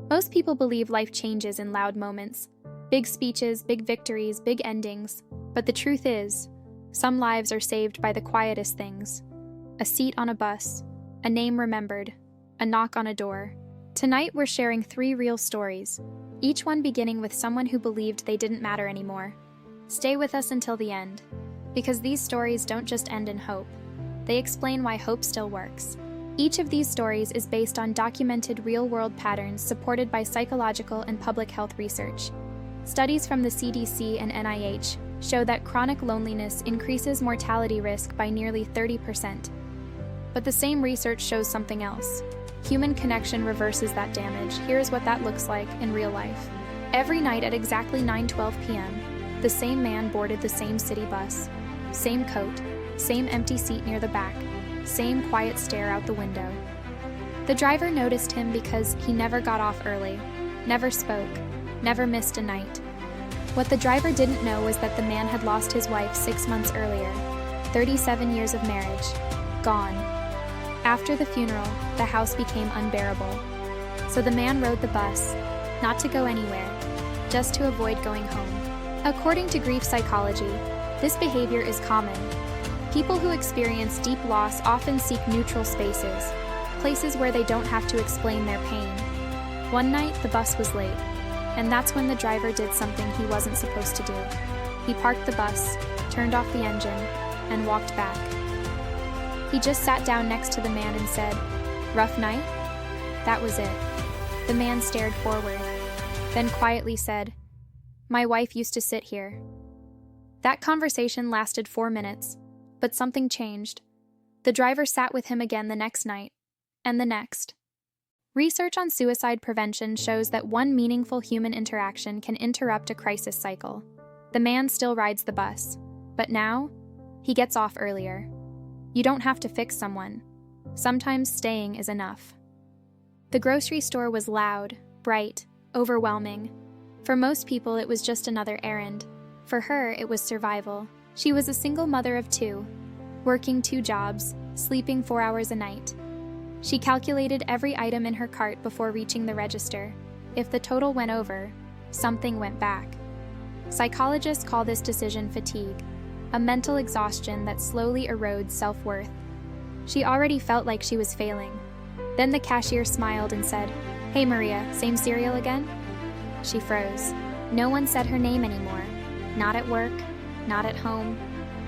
Most people believe life changes in loud moments. Big speeches, big victories, big endings. But the truth is, some lives are saved by the quietest things. A seat on a bus, a name remembered, a knock on a door. Tonight we're sharing 3 real stories, each one beginning with someone who believed they didn't matter anymore. Stay with us until the end, because these stories don't just end in hope. They explain why hope still works. Each of these stories is based on documented real-world patterns supported by psychological and public health research. Studies from the CDC and NIH show that chronic loneliness increases mortality risk by nearly 30%. But the same research shows something else. Human connection reverses that damage. Here's what that looks like in real life. Every night at exactly 9:12 p.m., the same man boarded the same city bus. Same coat, same empty seat near the back, same quiet stare out the window. The driver noticed him because he never got off early, never spoke, never missed a night. What the driver didn't know was that the man had lost his wife 6 months earlier. 37 years of marriage, gone. After the funeral, the house became unbearable. So the man rode the bus, not to go anywhere, just to avoid going home. According to grief psychology, this behavior is common. People who experience deep loss often seek neutral spaces, places where they don't have to explain their pain. One night, the bus was late, and that's when the driver did something he wasn't supposed to do. He parked the bus, turned off the engine, and walked back. He just sat down next to the man and said, "Rough night?" That was it. The man stared forward, then quietly said, "My wife used to sit here." That conversation lasted 4 minutes, but something changed. The driver sat with him again the next night, and the next. Research on suicide prevention shows that one meaningful human interaction can interrupt a crisis cycle. The man still rides the bus, but now, he gets off earlier. You don't have to fix someone. Sometimes staying is enough. The grocery store was loud, bright, overwhelming. For most people, it was just another errand. For her, it was survival. She was a single mother of 2, working 2 jobs, sleeping 4 hours a night. She calculated every item in her cart before reaching the register. If the total went over, something went back. Psychologists call this decision fatigue, a mental exhaustion that slowly erodes self-worth. She already felt like she was failing. Then the cashier smiled and said, "Hey Maria, same cereal again?" She froze. No one said her name anymore. Not at work, not at home,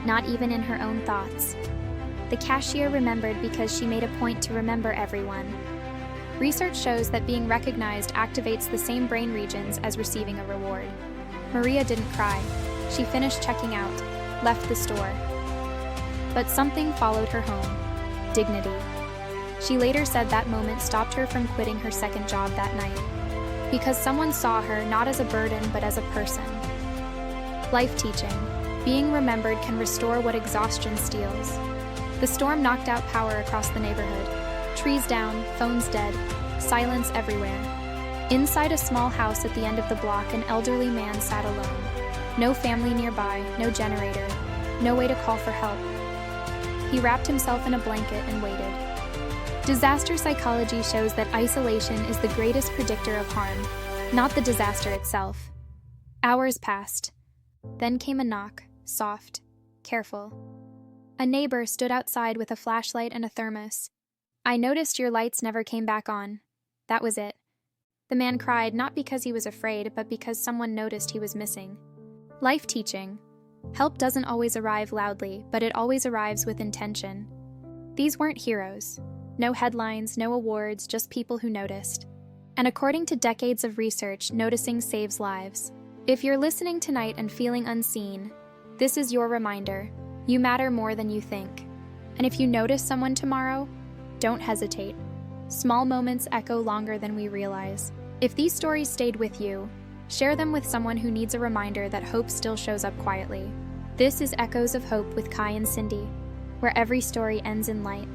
not even in her own thoughts. The cashier remembered because she made a point to remember everyone. Research shows that being recognized activates the same brain regions as receiving a reward. Maria didn't cry. She finished checking out, left the store. But something followed her home: dignity. She later said that moment stopped her from quitting her second job that night, because someone saw her not as a burden but as a person. Life teaching. Being remembered can restore what exhaustion steals. The storm knocked out power across the neighborhood. Trees down, phones dead, silence everywhere. Inside a small house at the end of the block, an elderly man sat alone. No family nearby, no generator, no way to call for help. He wrapped himself in a blanket and waited. Disaster psychology shows that isolation is the greatest predictor of harm, not the disaster itself. Hours passed. Then came a knock, soft, careful. A neighbor stood outside with a flashlight and a thermos. "I noticed your lights never came back on." That was it. The man cried not because he was afraid, but because someone noticed he was missing. Life teaching. Help doesn't always arrive loudly, but it always arrives with intention. These weren't heroes. No headlines, no awards, just people who noticed. And according to decades of research, noticing saves lives. If you're listening tonight and feeling unseen, this is your reminder. You matter more than you think. And if you notice someone tomorrow, don't hesitate. Small moments echo longer than we realize. If these stories stayed with you, share them with someone who needs a reminder that hope still shows up quietly. This is Echoes of Hope with Kai and Cindy, where every story ends in light.